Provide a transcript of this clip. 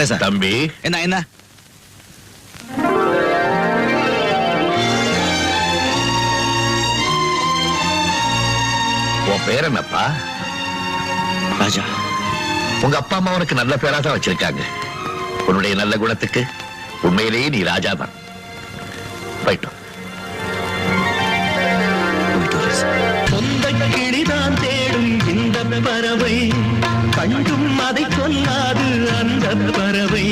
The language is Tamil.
தம்பி என்ன உன் பேர் என்னப்பா? ராஜா. உங்க அப்பா அம்மா உனக்கு நல்ல பேரா தான் வச்சிருக்காங்க. உன்னுடைய நல்ல குணத்துக்கு உண்மையிலேயே நீ ராஜா தான். போயிட்டோம். சொந்த கிளிதான் தேடும் இந்த பறவை, கண்டும் அதை சொல்லாது அந்த பறவை.